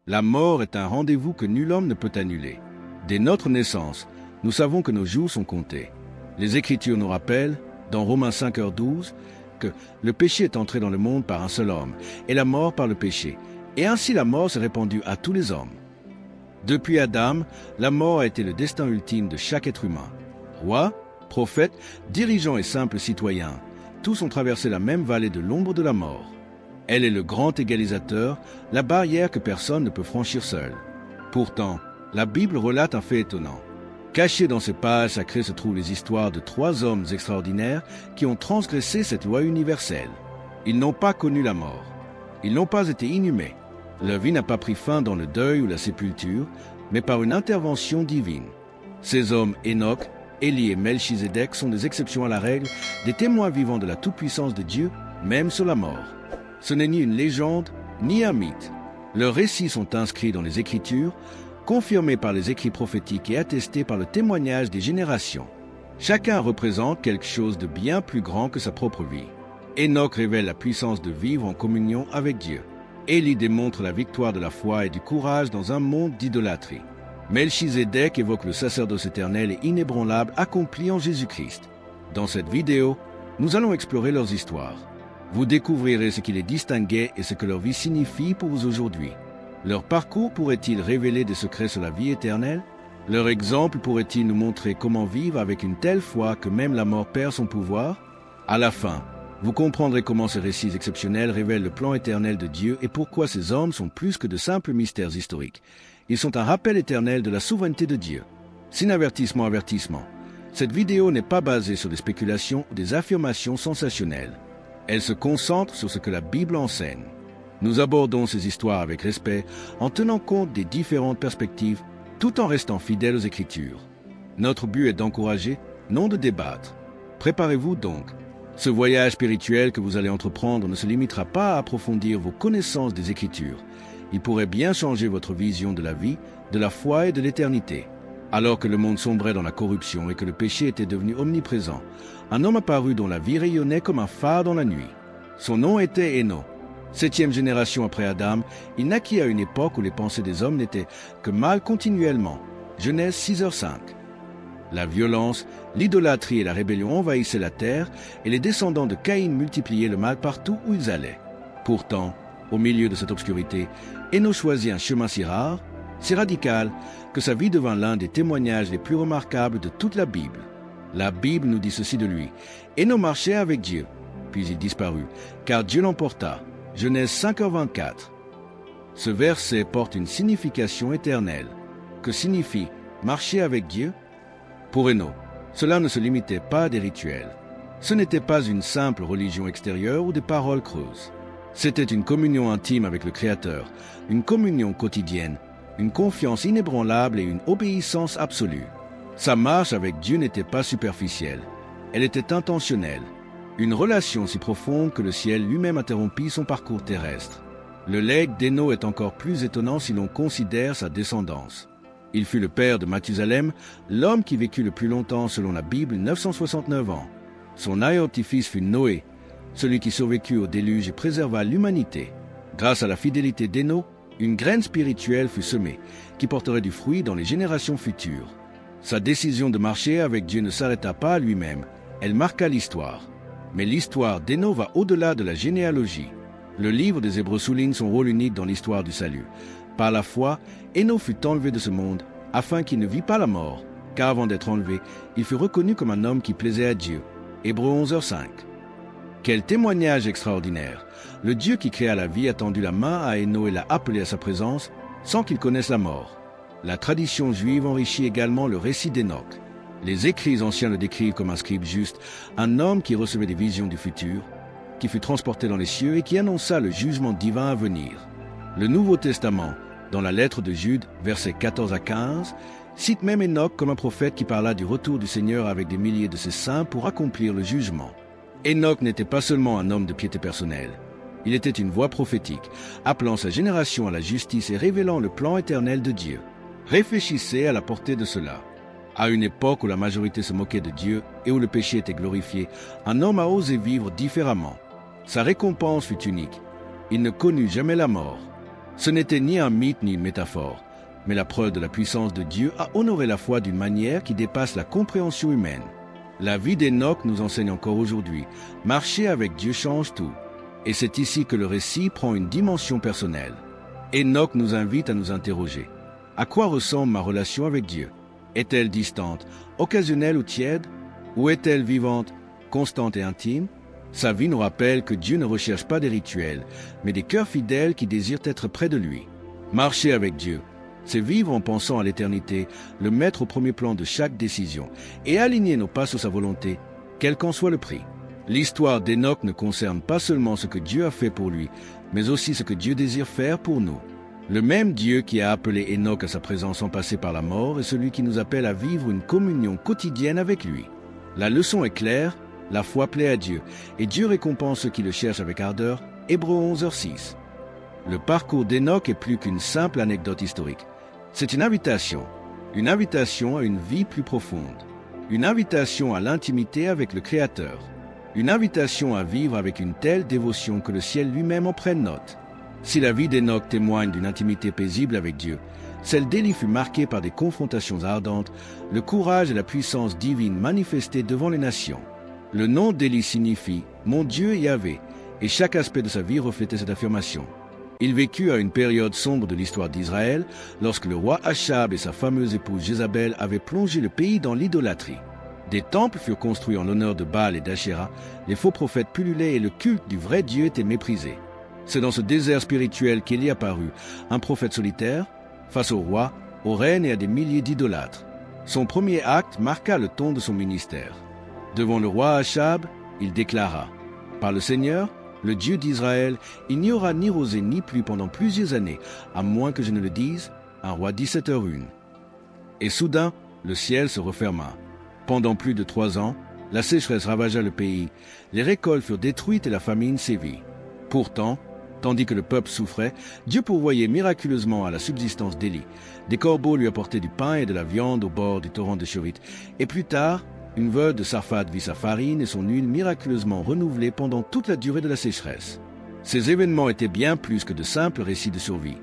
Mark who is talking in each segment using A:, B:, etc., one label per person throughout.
A: La mort est un rendez-vous que nul homme ne peut annuler. Dès notre naissance, nous savons que nos jours sont comptés. Les Écritures nous rappellent, dans Romains 5h12, que le péché est entré dans le monde par un seul homme, et la mort par le péché. Et ainsi la mort s'est répandue à tous les hommes. Depuis Adam, la mort a été le destin ultime de chaque être humain. Rois, prophètes, dirigeants et simples citoyens, tous ont traversé la même vallée de l'ombre de la mort. Elle est le grand égalisateur, la barrière que personne ne peut franchir seul. Pourtant, la Bible relate un fait étonnant. Cachés dans ces pages sacrées se trouvent les histoires de 3 hommes extraordinaires qui ont transgressé cette loi universelle. Ils n'ont pas connu la mort. Ils n'ont pas été inhumés. Leur vie n'a pas pris fin dans le deuil ou la sépulture, mais par une intervention divine. Ces hommes, Enoch, Élie et Melchizedek, sont des exceptions à la règle, des témoins vivants de la toute-puissance de Dieu, même sur la mort. Ce n'est ni une légende, ni un mythe. Leurs récits sont inscrits dans les Écritures, confirmés par les écrits prophétiques et attestés par le témoignage des générations. Chacun représente quelque chose de bien plus grand que sa propre vie. Enoch révèle la puissance de vivre en communion avec Dieu. Élie démontre la victoire de la foi et du courage dans un monde d'idolâtrie. Melchizedek évoque le sacerdoce éternel et inébranlable accompli en Jésus-Christ. Dans cette vidéo, nous allons explorer leurs histoires. Vous découvrirez ce qui les distinguait et ce que leur vie signifie pour vous aujourd'hui. Leur parcours pourrait-il révéler des secrets sur la vie éternelle? Leur exemple pourrait-il nous montrer comment vivre avec une telle foi que même la mort perd son pouvoir? À la fin, vous comprendrez comment ces récits exceptionnels révèlent le plan éternel de Dieu et pourquoi ces hommes sont plus que de simples mystères historiques. Ils sont un rappel éternel de la souveraineté de Dieu. Sin avertissement, cette vidéo n'est pas basée sur des spéculations ou des affirmations sensationnelles. Elle se concentre sur ce que la Bible enseigne. Nous abordons ces histoires avec respect en tenant compte des différentes perspectives tout en restant fidèles aux Écritures. Notre but est d'encourager, non de débattre. Préparez-vous donc. Ce voyage spirituel que vous allez entreprendre ne se limitera pas à approfondir vos connaissances des Écritures. Il pourrait bien changer votre vision de la vie, de la foi et de l'éternité. Alors que le monde sombrait dans la corruption et que le péché était devenu omniprésent, un homme apparut dont la vie rayonnait comme un phare dans la nuit. Son nom était Enoch. 7e génération après Adam, il naquit à une époque où les pensées des hommes n'étaient que mal continuellement. Genèse 6h5. La violence, l'idolâtrie et la rébellion envahissaient la terre et les descendants de Caïn multipliaient le mal partout où ils allaient. Pourtant, au milieu de cette obscurité, Enoch choisit un chemin si rare, si radical, que sa vie devint l'un des témoignages les plus remarquables de toute la Bible. La Bible nous dit ceci de lui. Enoch marchait avec Dieu, puis il disparut, car Dieu l'emporta. Genèse 5h24. Ce verset porte une signification éternelle. Que signifie marcher avec Dieu? Pour Enoch, cela ne se limitait pas à des rituels. Ce n'était pas une simple religion extérieure ou des paroles creuses. C'était une communion intime avec le Créateur, une communion quotidienne, une confiance inébranlable et une obéissance absolue. Sa marche avec Dieu n'était pas superficielle, elle était intentionnelle. Une relation si profonde que le ciel lui-même interrompit son parcours terrestre. Le legs d'Enoch est encore plus étonnant si l'on considère sa descendance. Il fut le père de Mathusalem, l'homme qui vécut le plus longtemps selon la Bible, 969 ans. Son aïeul-petit-fils fut Noé, celui qui survécut au déluge et préserva l'humanité. Grâce à la fidélité d'Enoch, une graine spirituelle fut semée, qui porterait du fruit dans les générations futures. Sa décision de marcher avec Dieu ne s'arrêta pas à lui-même, elle marqua l'histoire. Mais l'histoire d'Enoch va au-delà de la généalogie. Le livre des Hébreux souligne son rôle unique dans l'histoire du salut. Par la foi, Enoch fut enlevé de ce monde, afin qu'il ne vît pas la mort, car avant d'être enlevé, il fut reconnu comme un homme qui plaisait à Dieu. Hébreux 11h5. Quel témoignage extraordinaire! Le Dieu qui créa la vie a tendu la main à Enoch et l'a appelé à sa présence, sans qu'il connaisse la mort. La tradition juive enrichit également le récit d'Enoch. Les écrits anciens le décrivent comme un scribe juste, un homme qui recevait des visions du futur, qui fut transporté dans les cieux et qui annonça le jugement divin à venir. Le Nouveau Testament, dans la lettre de Jude, versets 14 à 15, cite même Enoch comme un prophète qui parla du retour du Seigneur avec des milliers de ses saints pour accomplir le jugement. Enoch n'était pas seulement un homme de piété personnelle. Il était une voix prophétique, appelant sa génération à la justice et révélant le plan éternel de Dieu. Réfléchissez à la portée de cela. À une époque où la majorité se moquait de Dieu et où le péché était glorifié, un homme a osé vivre différemment. Sa récompense fut unique. Il ne connut jamais la mort. Ce n'était ni un mythe ni une métaphore, mais la preuve de la puissance de Dieu à honorer la foi d'une manière qui dépasse la compréhension humaine. La vie d'Enoch nous enseigne encore aujourd'hui, marcher avec Dieu change tout. Et c'est ici que le récit prend une dimension personnelle. Enoch nous invite à nous interroger. À quoi ressemble ma relation avec Dieu? Est-elle distante, occasionnelle ou tiède? Ou est-elle vivante, constante et intime? Sa vie nous rappelle que Dieu ne recherche pas des rituels, mais des cœurs fidèles qui désirent être près de lui. Marcher avec Dieu, c'est vivre en pensant à l'éternité, le mettre au premier plan de chaque décision et aligner nos pas sur sa volonté, quel qu'en soit le prix. L'histoire d'Enoch ne concerne pas seulement ce que Dieu a fait pour lui, mais aussi ce que Dieu désire faire pour nous. Le même Dieu qui a appelé Enoch à sa présence en passé par la mort est celui qui nous appelle à vivre une communion quotidienne avec lui. La leçon est claire, la foi plaît à Dieu, et Dieu récompense ceux qui le cherchent avec ardeur. Hébreux 11h6. Le parcours d'Enoch est plus qu'une simple anecdote historique. C'est une invitation à une vie plus profonde, une invitation à l'intimité avec le Créateur, une invitation à vivre avec une telle dévotion que le ciel lui-même en prenne note. Si la vie d'Enoch témoigne d'une intimité paisible avec Dieu, celle d'Élie fut marquée par des confrontations ardentes, le courage et la puissance divine manifestés devant les nations. Le nom d'Élie signifie « Mon Dieu Yahvé » et chaque aspect de sa vie reflétait cette affirmation. Il vécut à une période sombre de l'histoire d'Israël, lorsque le roi Achab et sa fameuse épouse Jézabel avaient plongé le pays dans l'idolâtrie. Des temples furent construits en l'honneur de Baal et d'Ashéra, les faux prophètes pullulaient et le culte du vrai Dieu était méprisé. C'est dans ce désert spirituel qu'Élie apparut, un prophète solitaire, face au roi, aux reines et à des milliers d'idolâtres. Son premier acte marqua le ton de son ministère. Devant le roi Achab, il déclara « Par le Seigneur, le Dieu d'Israël, il n'y aura ni rosée ni pluie pendant plusieurs années, à moins que je ne le dise. » 1 Roi 17h01. Et soudain, le ciel se referma. Pendant plus de 3 ans, la sécheresse ravagea le pays, les récoltes furent détruites et la famine sévit. Pourtant, tandis que le peuple souffrait, Dieu pourvoyait miraculeusement à la subsistance d'Élie. Des corbeaux lui apportaient du pain et de la viande au bord du torrent de Chorite. Et plus tard, une veuve de Sarfat vit sa farine et son huile miraculeusement renouvelées pendant toute la durée de la sécheresse. Ces événements étaient bien plus que de simples récits de survie.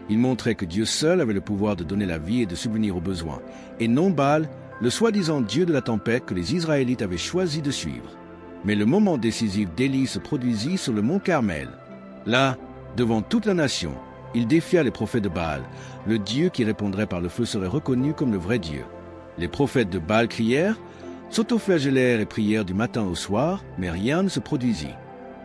A: Ils montraient que Dieu seul avait le pouvoir de donner la vie et de subvenir aux besoins, et non Baal, le soi-disant Dieu de la tempête que les Israélites avaient choisi de suivre. Mais le moment décisif d'Élie se produisit sur le mont Carmel. Là, devant toute la nation, il défia les prophètes de Baal. Le Dieu qui répondrait par le feu serait reconnu comme le vrai Dieu. Les prophètes de Baal crièrent, s'autoflagellèrent et prièrent du matin au soir, mais rien ne se produisit.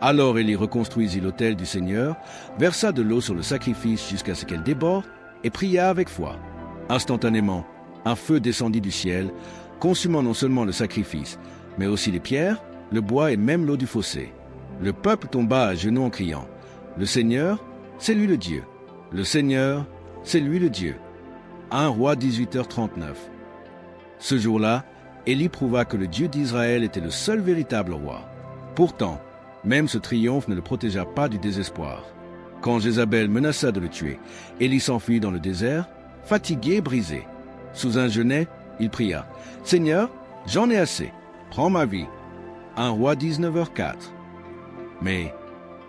A: Alors Élie reconstruisit l'autel du Seigneur, versa de l'eau sur le sacrifice jusqu'à ce qu'elle déborde, et pria avec foi. Instantanément, un feu descendit du ciel, consumant non seulement le sacrifice, mais aussi les pierres, le bois et même l'eau du fossé. Le peuple tomba à genoux en criant, « Le Seigneur, c'est lui le Dieu. Le Seigneur, c'est lui le Dieu. » 1 Roi 18h39. Ce jour-là, Élie prouva que le Dieu d'Israël était le seul véritable roi. Pourtant, même ce triomphe ne le protégea pas du désespoir. Quand Jézabel menaça de le tuer, Élie s'enfuit dans le désert, fatigué et brisé. Sous un genêt, il pria, « Seigneur, j'en ai assez, prends ma vie. » 1 Roi 19h04. Mais,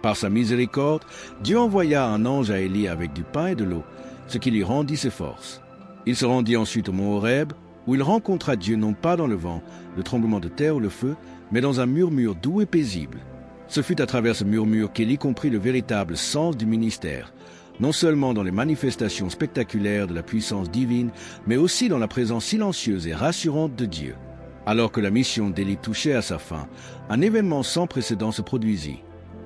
A: par sa miséricorde, Dieu envoya un ange à Élie avec du pain et de l'eau, ce qui lui rendit ses forces. Il se rendit ensuite au mont Horeb, où il rencontra Dieu non pas dans le vent, le tremblement de terre ou le feu, mais dans un murmure doux et paisible. Ce fut à travers ce murmure qu'Élie comprit le véritable sens du ministère, non seulement dans les manifestations spectaculaires de la puissance divine, mais aussi dans la présence silencieuse et rassurante de Dieu. Alors que la mission d'Élie touchait à sa fin, un événement sans précédent se produisit.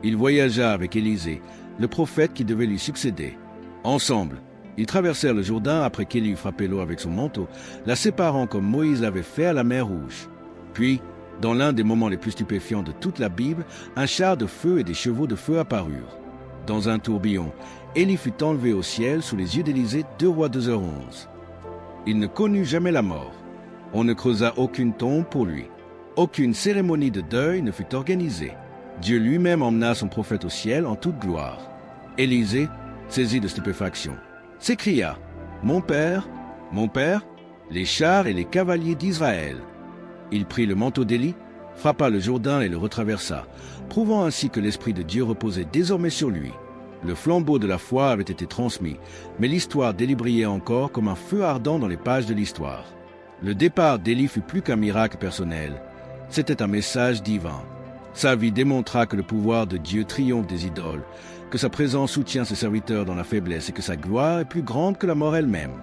A: Il voyagea avec Élisée, le prophète qui devait lui succéder. Ensemble, ils traversèrent le Jourdain après qu'Élie eut frappé l'eau avec son manteau, la séparant comme Moïse l'avait fait à la mer Rouge. Puis, dans l'un des moments les plus stupéfiants de toute la Bible, un char de feu et des chevaux de feu apparurent. Dans un tourbillon, Élie fut enlevé au ciel sous les yeux d'Élisée, 2 Rois 2h11. Il ne connut jamais la mort. On ne creusa aucune tombe pour lui. Aucune cérémonie de deuil ne fut organisée. Dieu lui-même emmena son prophète au ciel en toute gloire. Élisée, saisi de stupéfaction, s'écria, « Mon père, les chars et les cavaliers d'Israël !» Il prit le manteau d'Élie, frappa le Jourdain et le retraversa, prouvant ainsi que l'Esprit de Dieu reposait désormais sur lui. Le flambeau de la foi avait été transmis, mais l'histoire d'Élie brillait encore comme un feu ardent dans les pages de l'histoire. Le départ d'Élie fut plus qu'un miracle personnel, c'était un message divin. Sa vie démontra que le pouvoir de Dieu triomphe des idoles, que sa présence soutient ses serviteurs dans la faiblesse et que sa gloire est plus grande que la mort elle-même.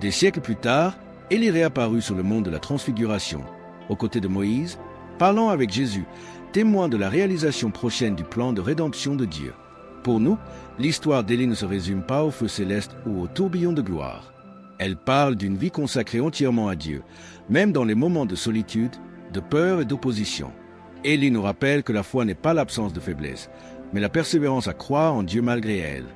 A: Des siècles plus tard, Élie réapparut sur le mont de la Transfiguration, aux côtés de Moïse, parlant avec Jésus, témoin de la réalisation prochaine du plan de rédemption de Dieu. Pour nous, l'histoire d'Élie ne se résume pas au feu céleste ou au tourbillon de gloire. Elle parle d'une vie consacrée entièrement à Dieu, même dans les moments de solitude, de peur et d'opposition. Élie nous rappelle que la foi n'est pas l'absence de faiblesse, mais la persévérance à croire en Dieu malgré elle.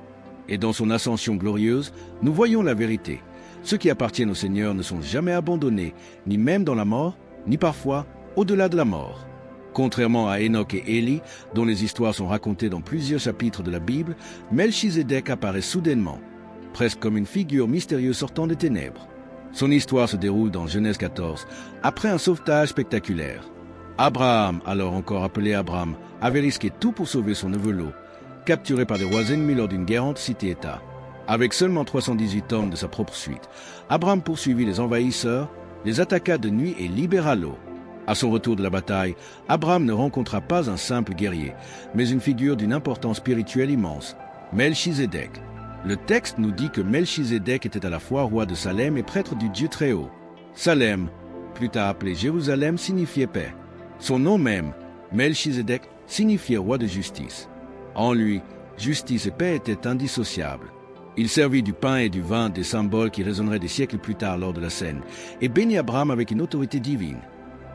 A: Et dans son ascension glorieuse, nous voyons la vérité. Ceux qui appartiennent au Seigneur ne sont jamais abandonnés, ni même dans la mort, ni parfois au-delà de la mort. Contrairement à Enoch et Élie, dont les histoires sont racontées dans plusieurs chapitres de la Bible, Melchizedek apparaît soudainement, presque comme une figure mystérieuse sortant des ténèbres. Son histoire se déroule dans Genèse 14, après un sauvetage spectaculaire. Abraham, alors encore appelé Abram, avait risqué tout pour sauver son neveu Lot, capturé par des rois ennemis lors d'une guerre entre cité-État. Avec seulement 318 hommes de sa propre suite, Abram poursuivit les envahisseurs, les attaqua de nuit et libéra Lot. À son retour de la bataille, Abram ne rencontra pas un simple guerrier, mais une figure d'une importance spirituelle immense, Melchizedek. Le texte nous dit que Melchizedek était à la fois roi de Salem et prêtre du Dieu Très-Haut. Salem, plus tard appelé Jérusalem, signifiait paix. Son nom même, Melchizedek, signifiait roi de justice. En lui, justice et paix étaient indissociables. Il servit du pain et du vin, des symboles qui résonneraient des siècles plus tard lors de la scène, et bénit Abraham avec une autorité divine.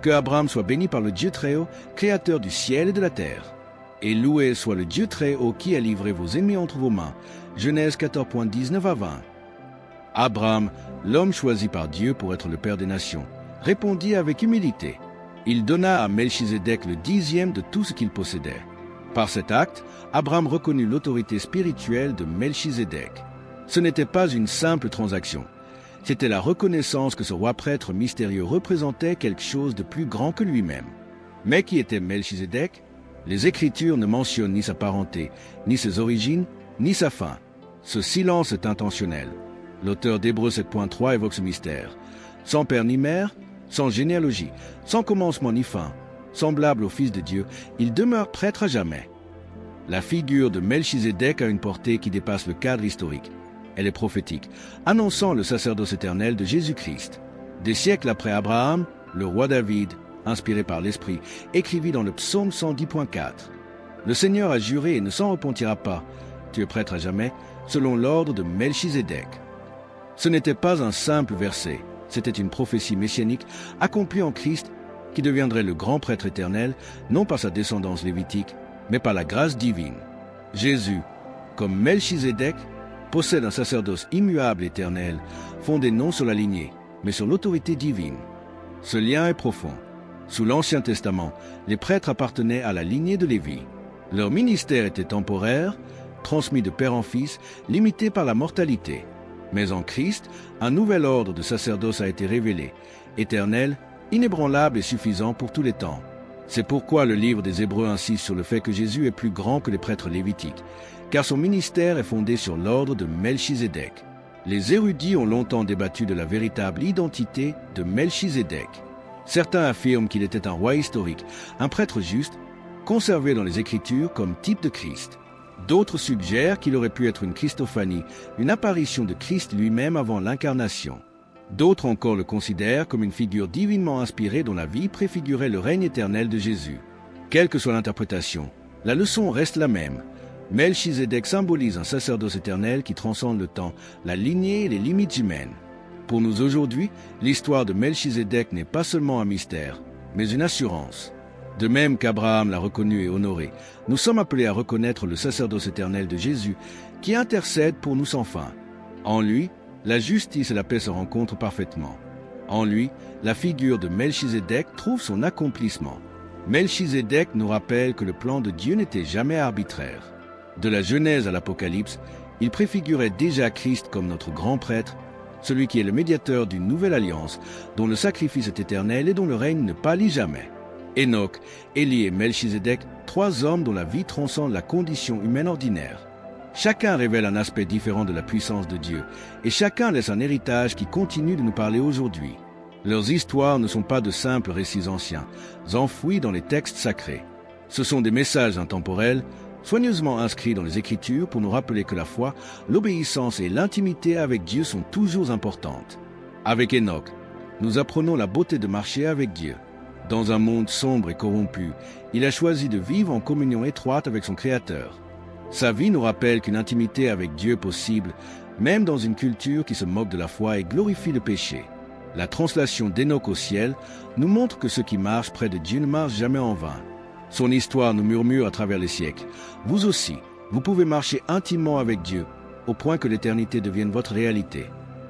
A: Que Abraham soit béni par le Dieu Très-Haut, créateur du ciel et de la terre. Et loué soit le Dieu Très-Haut qui a livré vos ennemis entre vos mains. Genèse 14.19 à 20. Abraham, l'homme choisi par Dieu pour être le père des nations, répondit avec humilité. Il donna à Melchizedek le 10e de tout ce qu'il possédait. Par cet acte, Abraham reconnut l'autorité spirituelle de Melchizedek. Ce n'était pas une simple transaction. C'était la reconnaissance que ce roi prêtre mystérieux représentait quelque chose de plus grand que lui-même. Mais qui était Melchizedek? Les Écritures ne mentionnent ni sa parenté, ni ses origines, ni sa fin. Ce silence est intentionnel. L'auteur d'Hébreux 7.3 évoque ce mystère. Sans père ni mère, sans généalogie, sans commencement ni fin, semblable au Fils de Dieu, il demeure prêtre à jamais. La figure de Melchizedek a une portée qui dépasse le cadre historique. Elle est prophétique, annonçant le sacerdoce éternel de Jésus-Christ. Des siècles après Abraham, le roi David, inspiré par l'Esprit, écrivit dans le psaume 110.4 « Le Seigneur a juré et ne s'en repentira pas. Tu es prêtre à jamais, selon l'ordre de Melchizedek. » Ce n'était pas un simple verset, c'était une prophétie messianique accomplie en Christ qui deviendrait le grand prêtre éternel, non par sa descendance lévitique, mais par la grâce divine. Jésus, comme Melchizedek, possède un sacerdoce immuable éternel, fondé non sur la lignée, mais sur l'autorité divine. Ce lien est profond. Sous l'Ancien Testament, les prêtres appartenaient à la lignée de Lévi. Leur ministère était temporaire, transmis de père en fils, limité par la mortalité. Mais en Christ, un nouvel ordre de sacerdoce a été révélé, éternel, inébranlable et suffisant pour tous les temps. C'est pourquoi le livre des Hébreux insiste sur le fait que Jésus est plus grand que les prêtres lévitiques, car son ministère est fondé sur l'ordre de Melchizedek. Les érudits ont longtemps débattu de la véritable identité de Melchizedek. Certains affirment qu'il était un roi historique, un prêtre juste, conservé dans les Écritures comme type de Christ. D'autres suggèrent qu'il aurait pu être une Christophanie, une apparition de Christ lui-même avant l'incarnation. D'autres encore le considèrent comme une figure divinement inspirée dont la vie préfigurait le règne éternel de Jésus. Quelle que soit l'interprétation, la leçon reste la même. Melchizedek symbolise un sacerdoce éternel qui transcende le temps, la lignée et les limites humaines. Pour nous aujourd'hui, l'histoire de Melchizedek n'est pas seulement un mystère, mais une assurance. De même qu'Abraham l'a reconnu et honoré, nous sommes appelés à reconnaître le sacerdoce éternel de Jésus qui intercède pour nous sans fin. En lui, la justice et la paix se rencontrent parfaitement. En lui, la figure de Melchizedek trouve son accomplissement. Melchizedek nous rappelle que le plan de Dieu n'était jamais arbitraire. De la Genèse à l'Apocalypse, il préfigurait déjà Christ comme notre grand prêtre, celui qui est le médiateur d'une nouvelle alliance, dont le sacrifice est éternel et dont le règne ne pâlit jamais. Enoch, Élie et Melchizedek, trois hommes dont la vie transcende la condition humaine ordinaire. Chacun révèle un aspect différent de la puissance de Dieu, et chacun laisse un héritage qui continue de nous parler aujourd'hui. Leurs histoires ne sont pas de simples récits anciens, enfouis dans les textes sacrés. Ce sont des messages intemporels, soigneusement inscrits dans les Écritures pour nous rappeler que la foi, l'obéissance et l'intimité avec Dieu sont toujours importantes. Avec Enoch, nous apprenons la beauté de marcher avec Dieu. Dans un monde sombre et corrompu, il a choisi de vivre en communion étroite avec son Créateur. Sa vie nous rappelle qu'une intimité avec Dieu possible, même dans une culture qui se moque de la foi et glorifie le péché. La translation d'Enoch au ciel nous montre que ceux qui marchent près de Dieu ne marchent jamais en vain. Son histoire nous murmure à travers les siècles. Vous aussi, vous pouvez marcher intimement avec Dieu, au point que l'éternité devienne votre réalité.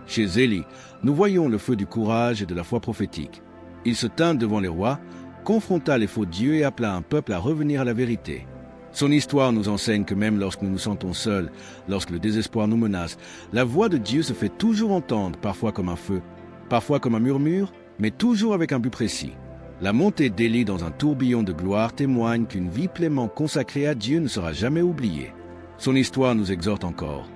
A: Chez Élie, nous voyons le feu du courage et de la foi prophétique. Il se tint devant les rois, confronta les faux dieux et appela un peuple à revenir à la vérité. Son histoire nous enseigne que même lorsque nous nous sentons seuls, lorsque le désespoir nous menace, la voix de Dieu se fait toujours entendre, parfois comme un feu, parfois comme un murmure, mais toujours avec un but précis. La montée d'Élie dans un tourbillon de gloire témoigne qu'une vie pleinement consacrée à Dieu ne sera jamais oubliée. Son histoire nous exhorte encore.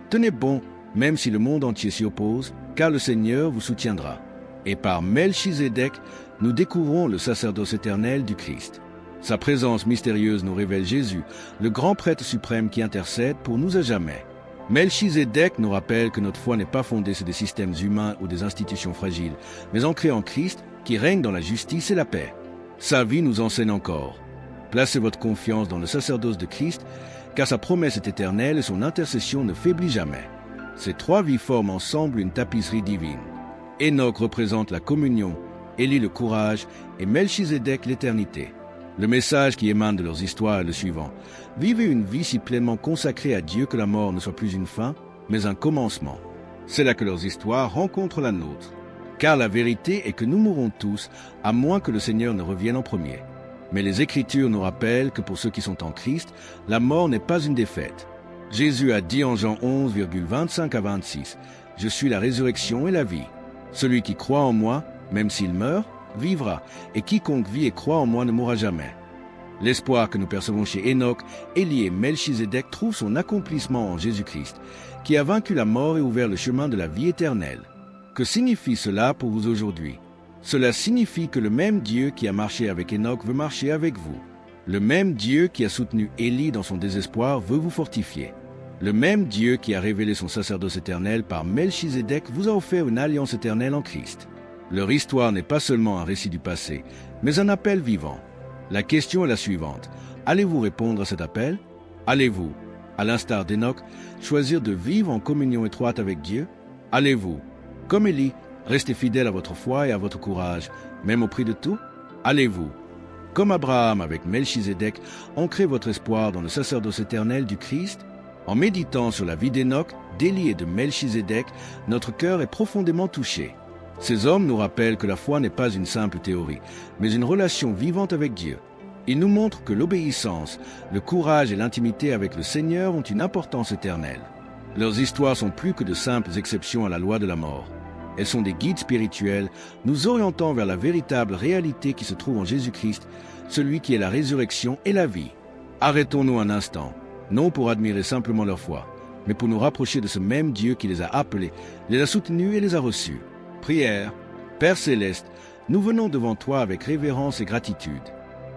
A: Tenez bon, même si le monde entier s'y oppose, car le Seigneur vous soutiendra. Et par Melchizedek, nous découvrons le sacerdoce éternel du Christ. Sa présence mystérieuse nous révèle Jésus, le grand prêtre suprême qui intercède pour nous à jamais. Melchizedek nous rappelle que notre foi n'est pas fondée sur des systèmes humains ou des institutions fragiles, mais ancrée en Christ, qui règne dans la justice et la paix. Sa vie nous enseigne encore. Placez votre confiance dans le sacerdoce de Christ, car sa promesse est éternelle et son intercession ne faiblit jamais. Ces trois vies forment ensemble une tapisserie divine. Enoch représente la communion, Élie le courage et Melchizedek l'éternité. Le message qui émane de leurs histoires est le suivant. Vivez une vie si pleinement consacrée à Dieu que la mort ne soit plus une fin, mais un commencement. C'est là que leurs histoires rencontrent la nôtre. Car la vérité est que nous mourrons tous, à moins que le Seigneur ne revienne en premier. Mais les Écritures nous rappellent que pour ceux qui sont en Christ, la mort n'est pas une défaite. Jésus a dit en Jean 11,25 à 26, « Je suis la résurrection et la vie. Celui qui croit en moi, même s'il meurt, vivra, et quiconque vit et croit en moi ne mourra jamais. » L'espoir que nous percevons chez Enoch, Élie et Melchizedek trouve son accomplissement en Jésus-Christ, qui a vaincu la mort et ouvert le chemin de la vie éternelle. Que signifie cela pour vous aujourd'hui? Cela signifie que le même Dieu qui a marché avec Enoch veut marcher avec vous. Le même Dieu qui a soutenu Élie dans son désespoir veut vous fortifier. Le même Dieu qui a révélé son sacerdoce éternel par Melchizedek vous a offert une alliance éternelle en Christ. Leur histoire n'est pas seulement un récit du passé, mais un appel vivant. La question est la suivante. Allez-vous répondre à cet appel? Allez-vous, à l'instar d'Enoch, choisir de vivre en communion étroite avec Dieu? Allez-vous, comme Élie, rester fidèle à votre foi et à votre courage, même au prix de tout? Allez-vous, comme Abraham avec Melchizedek, ancrer votre espoir dans le sacerdoce éternel du Christ? En méditant sur la vie d'Enoch, d'Élie et de Melchizedek, notre cœur est profondément touché. Ces hommes nous rappellent que la foi n'est pas une simple théorie, mais une relation vivante avec Dieu. Ils nous montrent que l'obéissance, le courage et l'intimité avec le Seigneur ont une importance éternelle. Leurs histoires sont plus que de simples exceptions à la loi de la mort. Elles sont des guides spirituels, nous orientant vers la véritable réalité qui se trouve en Jésus-Christ, celui qui est la résurrection et la vie. Arrêtons-nous un instant, non pour admirer simplement leur foi, mais pour nous rapprocher de ce même Dieu qui les a appelés, les a soutenus et les a reçus. Prière. Père céleste, nous venons devant toi avec révérence et gratitude.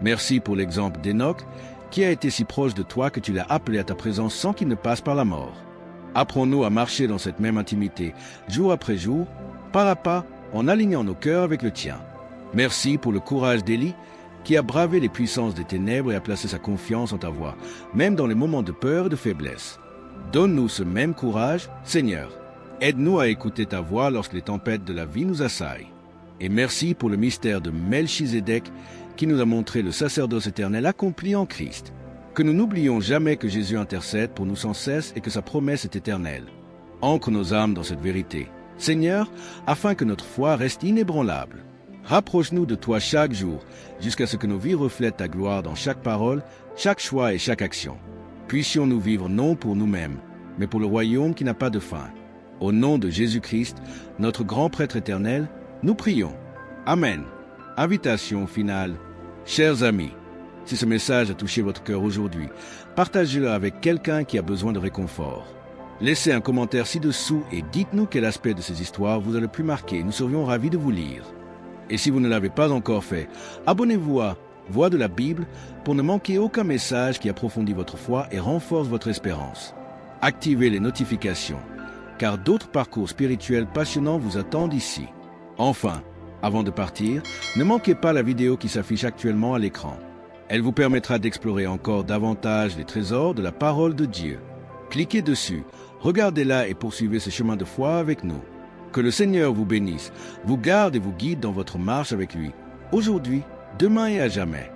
A: Merci pour l'exemple d'Enoch, qui a été si proche de toi que tu l'as appelé à ta présence sans qu'il ne passe par la mort. Apprends-nous à marcher dans cette même intimité, jour après jour, pas à pas, en alignant nos cœurs avec le tien. Merci pour le courage d'Élie, qui a bravé les puissances des ténèbres et a placé sa confiance en ta voix, même dans les moments de peur et de faiblesse. Donne-nous ce même courage, Seigneur. Aide-nous à écouter ta voix lorsque les tempêtes de la vie nous assaillent. Et merci pour le mystère de Melchizedek qui nous a montré le sacerdoce éternel accompli en Christ. Que nous n'oublions jamais que Jésus intercède pour nous sans cesse et que sa promesse est éternelle. Ancre nos âmes dans cette vérité, Seigneur, afin que notre foi reste inébranlable. Rapproche-nous de toi chaque jour, jusqu'à ce que nos vies reflètent ta gloire dans chaque parole, chaque choix et chaque action. Puissions-nous vivre non pour nous-mêmes, mais pour le royaume qui n'a pas de fin. Au nom de Jésus-Christ, notre grand prêtre éternel, nous prions. Amen. Invitation finale. Chers amis, Si ce message a touché votre cœur aujourd'hui, partagez-le avec quelqu'un qui a besoin de réconfort. Laissez un commentaire ci-dessous et dites-nous quel aspect de ces histoires vous a le plus marqué. Nous serions ravis de vous lire. Et si vous ne l'avez pas encore fait, abonnez-vous à Voix de la Bible pour ne manquer aucun message qui approfondit votre foi et renforce votre espérance. Activez les notifications, car d'autres parcours spirituels passionnants vous attendent ici. Enfin, avant de partir, ne manquez pas la vidéo qui s'affiche actuellement à l'écran. Elle vous permettra d'explorer encore davantage les trésors de la parole de Dieu. Cliquez dessus, regardez-la et poursuivez ce chemin de foi avec nous. Que le Seigneur vous bénisse, vous garde et vous guide dans votre marche avec lui, aujourd'hui, demain et à jamais.